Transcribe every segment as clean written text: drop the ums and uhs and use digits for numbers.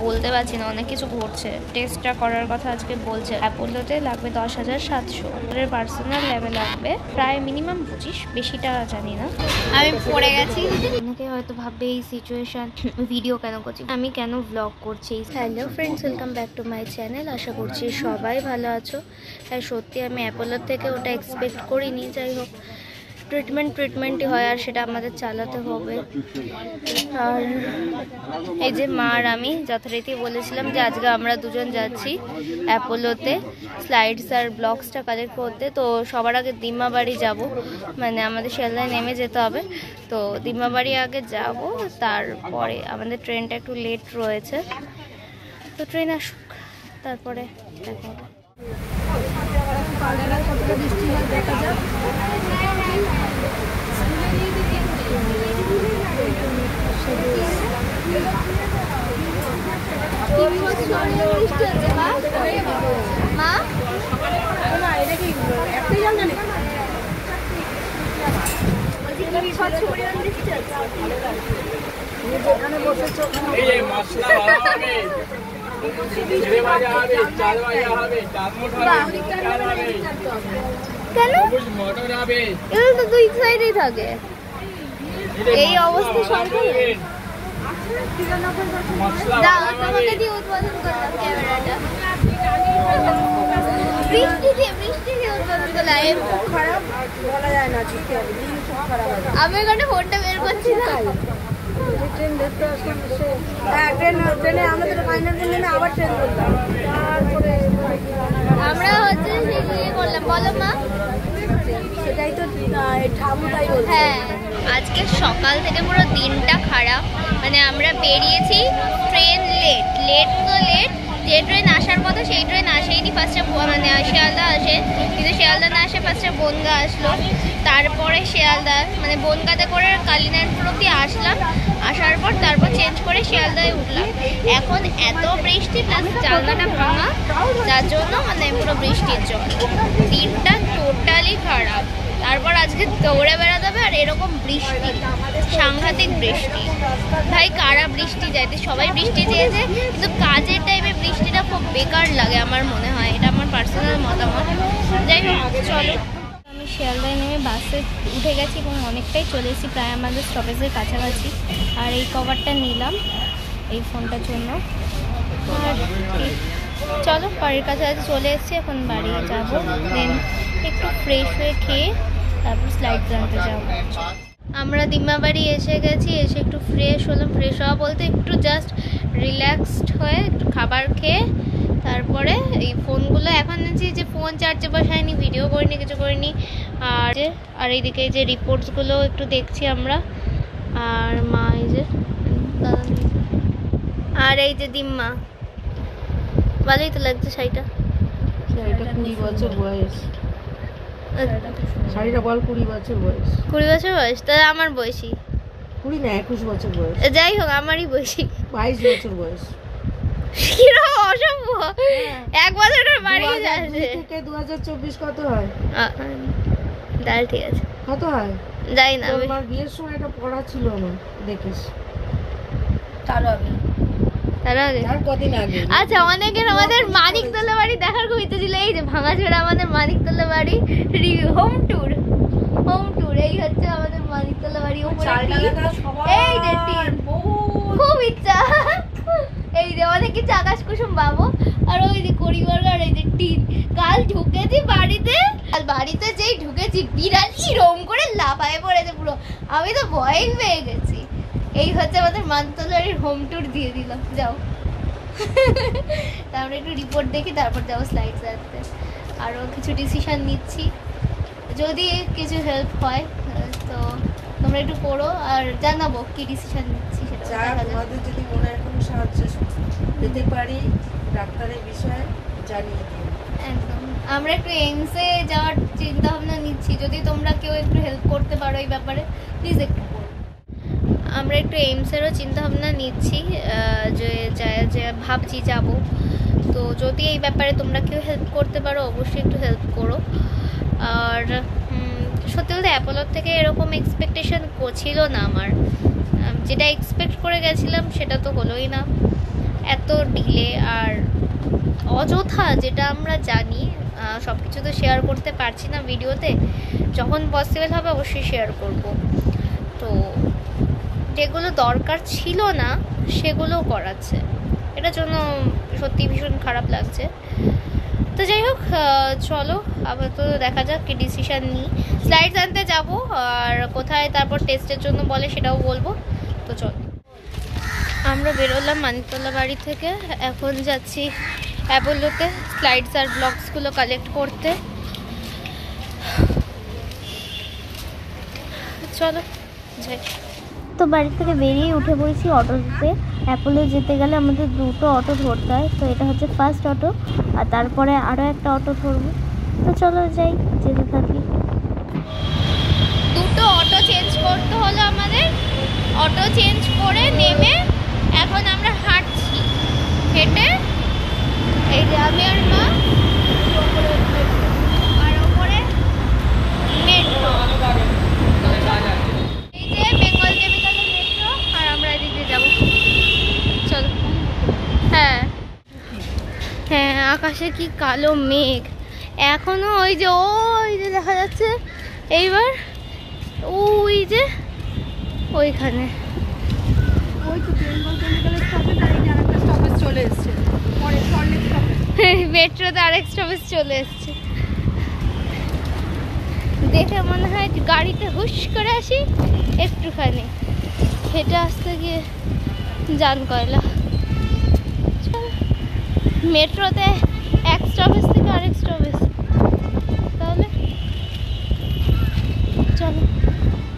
বলতে পারছি না, অনেক কিছু ঘটছে। টেস্টটা করার কথা আজকে বলছে। অ্যাপোলোতে লাগবে 10,700, পার্সোনাল লেভেল লাগবে প্রায় মিনিমাম 25, বেশিটা জানি না। আমি পড়ে গেছি। অনেকে হয়তো ভাববে এই সিচুয়েশন ভিডিও কেন করছি, আমি কেন ব্লগ করছি। Hello friends, welcome back to my channel. আশা করছি সবাই ভালো আছো। হ্যাঁ সত্যি আমি অ্যাপোলোর থেকে ওটা এক্সপেক্ট করিনি। যাই হোক, ট্রিটমেন্টই হয় আর সেটা আমাদের চালাতে হবে। আর এই যে মা আর আমি যথারীতি বলেছিলাম যে আজকে আমরা দুজন যাচ্ছি অ্যাপোলোতে স্লাইডস আর ব্লগসটা কালেক্ট করতে। তো সবার আগে দিম্মাবাড়ি যাব, মানে আমাদের শিয়ালদায় নেমে যেতে হবে। তো দিম্মাবাড়ি আগে যাব, তারপরে আমাদের ট্রেনটা একটু লেট রয়েছে। তো ট্রেন আসুক, তারপরে দেখা হবে। দুই সাইডেই থাকে এই অবস্থা। সরকার তোমাকে দিয়ে উদ্বোধন করলাম ক্যামেরাটা। বৃষ্টি দিয়ে উদ্বোধন করলাম। খারাপ বলা যায় না, আমি এখানে ফোনটা বের করছি না। ট্রেন ধরতে আসলাম, ট্রেনে আমাদের ফাইনাল ট্রেনে আবার ট্রেন ধরলাম। তারপরে আমরা হচ্ছে ইয়ে করলাম। বলো মা। সেটাই তো ঠাকুরটাই বলছে। হ্যাঁ, আজকে সকাল থেকে পুরো দিনটা খারাপ। মানে আমরা বেরিয়েছি, ট্রেন লেট তো লেট। যে ট্রেন আসার কথা সেই ট্রেন আসেইনি। ফার্স্টে মানে শিয়ালদা আসে, কিন্তু শিয়ালদা না আসে ফার্স্টে বনগা আসলো। তারপরে শিয়ালদা মানে বনগাতে করে কালিনাথপুর অব্দি আসলাম। আসার পর তারপর চেঞ্জ করে শিয়ালদায় উঠলাম। এখন এত বৃষ্টি, প্লাস জানলাটা ভাঙা, যার জন্য মানে পুরো বৃষ্টির জল। দিনটা টোটালি খারাপ। তারপর আজকে দৌড়ে বেড়াতে হবে, আর এরকম বৃষ্টি, সাংঘাতিক বৃষ্টি। ভাই কারা বৃষ্টি চাইতে, সবাই বৃষ্টি চেয়েছে, কিন্তু কাজের টাইমে বৃষ্টিটা খুব বেকার লাগে আমার মনে হয়। এটা আমার পার্সোনাল মতামত। যাই হোক, চলো। আমি শিয়ালদায় নেমে বাসে উঠে গেছি এবং অনেকটাই চলে এসেছি, প্রায় আমাদের স্টপেজের কাছাকাছি। আর এই কভারটা নিলাম এই ফোনটার জন্য। আর চলো, বাড়ির কাছাকাছি চলে এসেছি, এখন বাড়ি যাবো। দেন একটু ফ্রেশ হয়ে খেয়ে তারপর স্লাইড জানতে যাবো। আমরা দিম্মাবাড়ি এসে গেছি। এসে একটু ফ্রেশ হলাম। ফ্রেশ হওয়া বলতে একটু জাস্ট রিল্যাক্সড হয়ে একটু খাবার খেয়ে তারপরে এই ফোনগুলো এখন আছি যে ফোন চার্জে বসাইনি, ভিডিও করিনি, কিছু করিনি। আর এইদিকে যে রিপোর্টসগুলো একটু দেখছি আমরা। আর মা এই যে দাদা, আর এই যে দিম্মা। ভালোই তো লাগছে শাড়িটা। 20 বছর বয়স। শাড়িটা বল 20 বছর বয়স। 20 বছর বয়স? তাহলে আমার বয়সী। 20 না, 21 বছর বয়স। যাই হোক, আমারই বয়সী। 22 বছর বয়স। কিরকম অসম্ভব! এক বছরের বাড়িয়ে যাচ্ছে। 2024 কত হয়? তাহলে ঠিক আছে। কত হয় যাই না। আমার বিয়ের সময় এটা পড়া ছিল আমার, দেখিস। তার আগে কদিন আগে। আচ্ছা, অনেকের আমাদের মানিকতলা বাড়ি দেখার খুব ইচ্ছে ছিল। এই যে ভাঙাচোরা আমাদের মানিকতলা বাড়ি হোম ট্যুর। এই হচ্ছে আমাদের মানিকতলা বাড়ি। এই যে টিন, খুব ইচ্ছা। এই যে অনেক কিছু আকাশ কুসুম পাবো। আর ওই যে করিবার্গার, এই যে টিন। কাল ঢুকেছি বাড়িতে যেই ঢুকেছি, বিড়ালি রোম করে লাফায় পড়েছে পুরো। আমি তো ভয় পেয়ে গেছি। এই হচ্ছে আমাদের মানতলার হোম ট্যুর দিয়ে দিলাম। যাও। তারপরে একটু রিপোর্ট দেখি, তারপর যাবো স্লাইডস আনতে। আরও কিছু ডিসিশন নিচ্ছি, যদি কিছু হেল্প হয় তো তোমরা একটু পড়ো আর জানাবো কি ডিসিশন নিচ্ছি সেটা। আমাদের যদি মনে হয় কোনো সাহায্য পেতে পারি ডাক্তারের বিষয়ে জানিয়ে দিও। একদম। আমরা একটু এইমসে যাওয়ার চিন্তা ভাবনা নিচ্ছি, যদি তোমরা কেউ একটু হেল্প করতে পারো এই ব্যাপারে প্লিজ একটু। আমরা একটু এইমসেরও চিন্তাভাবনা নিচ্ছি, যে ভাবছি যাব। তো যদি এই ব্যাপারে তোমরা কেউ হেল্প করতে পারো অবশ্যই একটু হেল্প করো। আর সত্যি বলতে অ্যাপোলোর থেকে এরকম এক্সপেকটেশন ছিল না আমার। যেটা এক্সপেক্ট করে গেছিলাম সেটা তো হলোই না। এত এত ডিলে আর অযথা, যেটা আমরা জানি, সব কিছু তো শেয়ার করতে পারছি না ভিডিওতে, যখন পসিবল হবে অবশ্যই শেয়ার করব। তো যেগুলো দরকার ছিল না সেগুলোও করাচ্ছে, এটার জন্য সত্যি ভীষণ খারাপ লাগছে। তো যাই হোক, চলো আবার তো দেখা যাক কি ডিসিশান নিই। স্লাইডস আনতে যাব, আর কোথায় তারপর টেস্টের জন্য বলে সেটাও বলবো। তো চলো, আমরা বেরোলাম মানিকতলা বাড়ি থেকে, এখন যাচ্ছি অ্যাপোলোতে স্লাইডস আর ব্লগসগুলো কালেক্ট করতে। চলো যাই। তো বাড়ি থেকে বেরিয়ে উঠে পড়েছি অটোতে। অ্যাপোলো যেতে গেলে আমাদের দুটো অটো ধরতে হয়, তো এটা হচ্ছে ফার্স্ট অটো, আর তারপরে আরও একটা অটো ধরবো। তো চলো যাই, যেতে থাকি। দুটো অটো চেঞ্জ করতে হলো আমাদের। অটো চেঞ্জ করে নেমে এখন আমরা হাঁটছি, হেঁটে। এই যে আমি আর মা, আর ওপরে মেট্রো, এই যে বেঙ্গল কেমিক্যালের মেট্রো, আর আমরা এদিকে যাবো। চলো। হ্যাঁ হ্যাঁ, আকাশে কি কালো মেঘ এখনো, ওই যে দেখা যাচ্ছে। এইবার ওই যে ওইখানে মেট্রোতে আরেক স্টপেজ চলে এসছে। দেখে মনে হয় গাড়িতে হুশ করে আসি, একটুখানি হেঁটে আসতে গিয়ে জান কয়লা। মেট্রোতে এক স্টপেজ থেকে আরেক স্টপেজ, তাহলে চলো।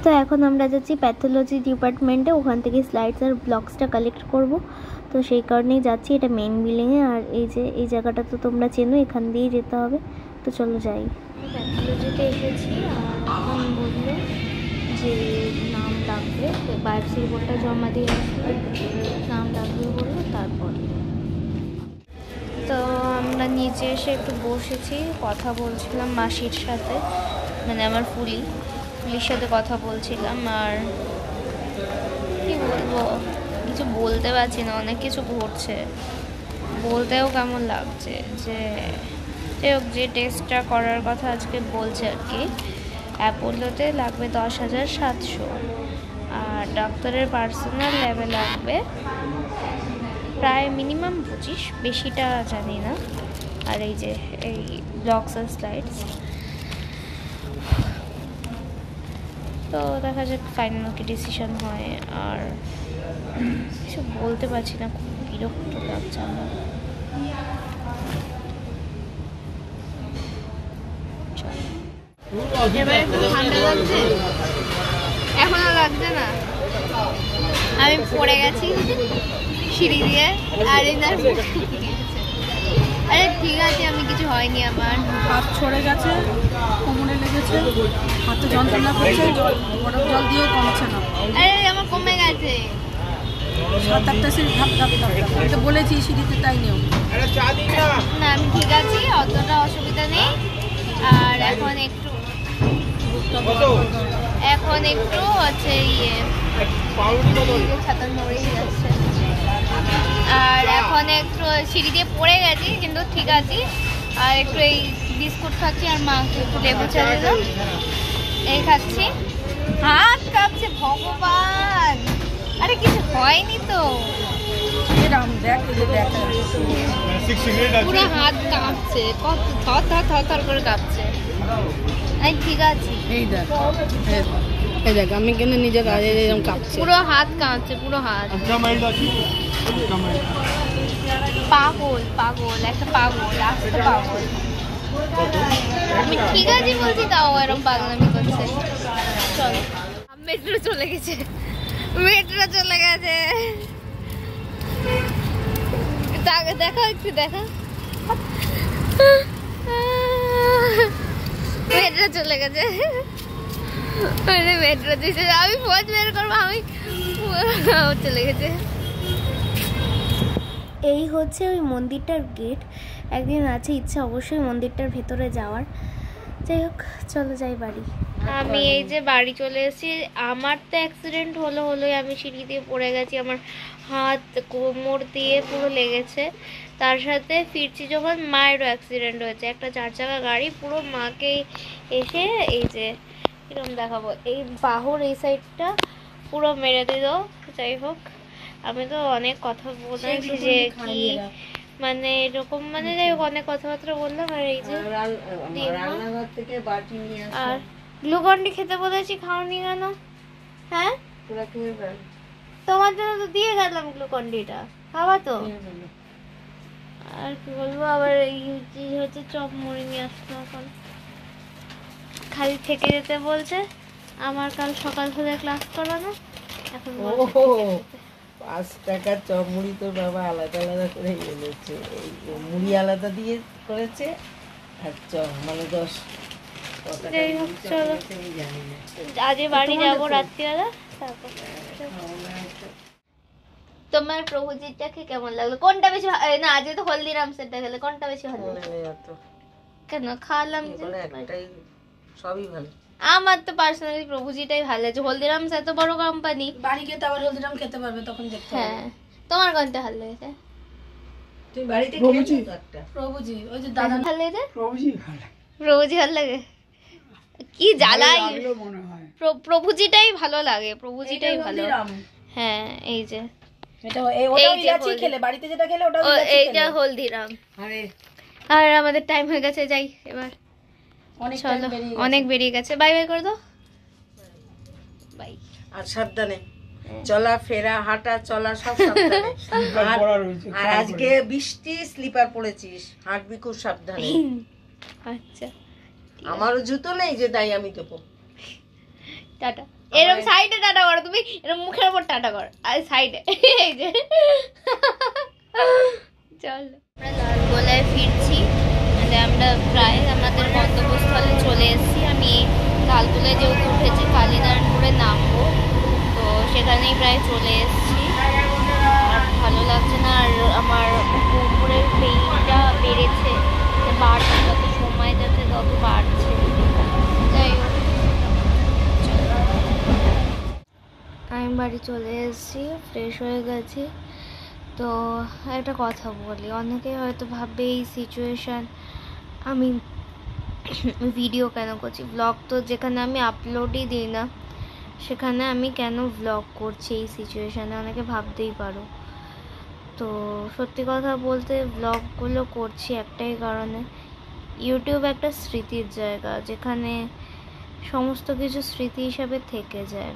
তো এখন আমরা যাচ্ছি প্যাথোলজি ডিপার্টমেন্টে, ওখান থেকে স্লাইডস আর ব্লগসটা কালেক্ট করব। তো সেই কারণেই যাচ্ছি, এটা মেন বিল্ডিংয়ে। আর এই যে এই জায়গাটা তো তোমরা চেনো, এখান দিয়েই যেতে হবে। তো চলো যাই। প্যাথোলজিতে এসেছি, আর এখন বললো যে নাম ডাকবে, বায়োপসি রিপোর্টটা জমা দিয়ে আসলে নাম ডাকবে বললো। তারপর তো আমরা নিচে এসে একটু বসেছি, কথা বলছিলাম মাসির সাথে, মানে আমার ফুলির সাথে কথা বলছিলাম। আর কি বলবো, কিছু বলতে পারছি না, অনেক কিছু ঘটছে, বলতেও কেমন লাগছে। যে টেস্টটা করার কথা আজকে বলছে আর কি, অ্যাপোলোতে লাগবে 10,700, আর ডাক্তারের পার্সোনাল ল্যাবে লাগবে প্রায় মিনিমাম 25, বেশিটা জানি না। আর এই যে এই ব্লগস আর স্লাইডস, তো দেখা যাক ফাইনাল কি ডিসিশন হয়। আর কিছু বলতে পারছি না, খুব বিরক্ত লাগছে আমার। এবারে খুব ঠান্ডা লাগছে, এখনো লাগছে না। আমি পড়ে গেছি সিঁড়ি দিয়ে, আর আরে ঠিক আছে, আমি কিছু হয়নি, আমার হাত ছড়ে গেছে, কোমরে লেগেছে, হাতে যন্ত্রণা করছে, বরফ জল দিয়েও কমছে না। আরে আমার কমে গেছে, 7-8টা সিঁড়ি ধাপ ধাপ ধাপ। এটা বলেছি সিঁড়িতে, তাই নিয়ম না। আমি ঠিক আছি, অতটা অসুবিধা নেই। আর এখন একটু হচ্ছে ছাতা নড়ে যাচ্ছে। আর এখন একটু সিঁড়ি দিয়ে পড়ে গেছি, কিন্তু ঠিক আছি। আর একটু এই বিস্কুট খাচ্ছি, আর মাকে একটু লেবু চা দিলাম, এই খাচ্ছি। হাত কাঁপছে, ভগবান! আরে কিছু হয়নি তো, পুরো হাত কাঁপছে, কত থর থর থর থর করে কাঁপছে। আমি ঠিক আছি, এই দেখ আমি কেন নিজের গায়ে এরকম কাঁপছে, পুরো হাত কাঁপছে, পুরো হাত। পাগল একটা পাগল, আস্তে পাগল। আমি ঠিক আছি বলছি, তাও এরকম পাগলামি করছে। চলো, মেট্রো চলে গেছে, দেখা একটু দেখা, মেট্রো চলে গেছে। মেট্রো দিয়েছে, আমি ফোন বের করবো, আমি চলে গেছে। এই হচ্ছে ওই মন্দিরটার গেট। একদিন আছে ইচ্ছা অবশ্যই মন্দিরটার ভেতরে যাওয়ার। যাই হোক, চলো যাই বাড়ি। আমি এই যে বাড়ি চলে এসেছি। আমার তো অ্যাক্সিডেন্ট হলোই, আমি সিঁড়ি দিয়ে পড়ে গেছি, আমার হাত কোমর দিয়ে পুরো লেগেছে। তার সাথে ফিরছি যখন মায়েরও অ্যাক্সিডেন্ট হয়েছে, একটা 4 চাকা গাড়ি পুরো মাকে এসে এই যে এরকম দেখাবো, এই বাহুর এই সাইডটা পুরো মেরে দিল। যাই হোক, আমি তো অনেক কথা বলেছি যে কি মানে এরকম মানে যাই হোক অনেক কথাবার্তা বললাম। আর এই যে রান্নাঘর থেকে বাটি নিয়ে আসো। আর গ্লুকন্ডি খেতে বলেছি, খাওনি কেন? হ্যাঁ তোরা খেয়ে ফেল। তোমার জন্য তো দিয়ে গেলাম গ্লুকন্ডিটা, খাওয়া তো। আর কি বলবো, আবার এই যে হচ্ছে চপ মুড়ি নিয়ে আসতো, এখন খালি থেকে যেতে বলছে। আমার কাল সকাল থেকে ক্লাস করানো, এখন ও 5 টাকার চপ মুড়ি তোর বাবা আলাদা আলাদা করে এনেছে, এই মুড়ি আলাদা দিয়ে করেছে আর চপ মানে 10 যাই হোক চলো, আজ বাড়ি যাবো রাত্রিবেলা। তারপর তোমার প্রভুজিৎটাকে কেমন লাগলো? কোনটা বেশি না, আজকে তো হলদিরামসেরটা খেলে, কোনটা বেশি ভালো? কেন খাওয়ালাম সবই ভালো। আমার তো পার্সোনালি প্রভুজিটাই ভালো লাগছে। হলদিরামস এত বড় কোম্পানি, বাড়ি গিয়ে তো আবার হলদিরাম খেতে পারবে, তখন দেখতে হবে। হ্যাঁ তোমার কোনটা ভালো লেগেছে? তুই বাড়িতে খেয়েছিস তো একটা? প্রভুজি, ওই যে দাদা ভালো লেগেছে? প্রভুজি ভালো প্রভুজি ভালো লাগে? কি জ্বালাই, লাগলো মনে হয়। প্রভুজিটাই ভালো লাগে, প্রভুজিটাই ভালো। হ্যাঁ এই যে এটা ওটাও ইলাচি খেলে, বাড়িতে যেটা খেলে ওটাও ইলাচি খেলে। এইটা হলদিরাম। আরে আর আমাদের টাইম হয়ে গেছে, যাই এবার। অনেক চলো, অনেক বেরিয়ে গেছে, বাই বাই করে দাও। বাই। আর সাবধানে চলা ফেরা হাঁটা চলা সব সাবধানে। আর আজকে বৃষ্টি স্লিপার পরেছিস, হাঁটবি খুব সাবধানে। আচ্ছা আমারও জুতো নেই যে তাই আমি দেবো। টাটা। এরকম সাইডে টাটা করো, তুমি এরকম মুখের উপর টাটা করো, আর সাইডে এই যে। চলো আমরা লালগোলায় ফিরছি, মানে আমরা প্রায় আমাদের গন্তব্যস্থলে চলে এসেছি। আমি লালগোলায় যেহেতু উঠেছি, কালীনারায়ণপুরে নামবো, তো সেখানেই প্রায় চলে এসেছি। আর ভালো লাগছে না, আর আমার উপরের পেইনটা বেড়েছে, বাড়ছে যত সময় যাচ্ছে তত বাড়ছে। যাই হোক, আমি বাড়ি চলে এসেছি, ফ্রেশ হয়ে গেছি। তো একটা কথা বলি, অনেকে হয়তো ভাববে এই সিচুয়েশান আমি ভিডিও কেন করছি, ব্লগ তো যেখানে আমি আপলোডই দিই না সেখানে আমি কেন ব্লগ করছি এই সিচুয়েশানে, অনেকে ভাবতেই পারো। তো সত্যি কথা বলতে ব্লগগুলো করছি একটাই কারণে, ইউটিউব একটা স্মৃতির জায়গা, যেখানে সমস্ত কিছু স্মৃতি হিসাবে থেকে যায়।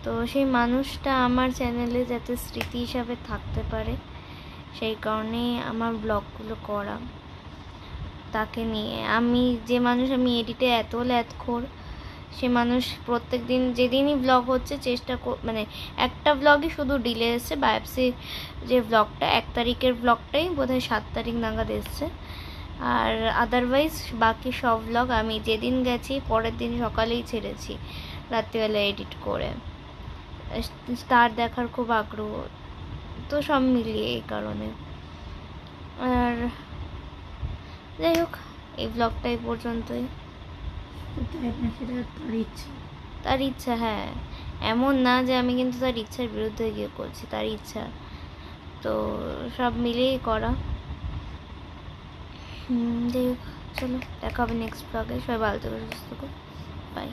তো সেই মানুষটা আমার চ্যানেলে যাতে স্মৃতি হিসাবে থাকতে পারে, সেই কারণেই আমার ব্লগগুলো করা। তাকে নিয়ে আমি যে মানুষ, আমি এডিটে এত ল্যাথখোর, সে মানুষ প্রত্যেক দিন যেদিনই ব্লগ হচ্ছে চেষ্টা মানে একটা ব্লগই শুধু ডিলে এসছে, বায়োপসি যে ব্লগটা 1 তারিখের ব্লগটাই বোধহয় 7 তারিখ নাগাদ এসছে। আর আদারওয়াইজ বাকি সব ব্লগ আমি যেদিন গেছি পরের দিন সকালেই ছেড়েছি, রাত্রিবেলা এডিট করে। স্টার দেখার খুব আগ্রহ, তো সব মিলিয়ে এই কারণে। আর যাই হোক, এই ব্লগটা এই পর্যন্তই। তার ইচ্ছা, হ্যাঁ এমন না যে আমি কিন্তু তার ইচ্ছার বিরুদ্ধে গিয়ে করছি, তার ইচ্ছা, তো সব মিলিয়েই করা। যাই হোক, চলো দেখা হবে নেক্সট ব্লগে। সবাই ভালো থেকো, সুস্থ থাকো, বাই।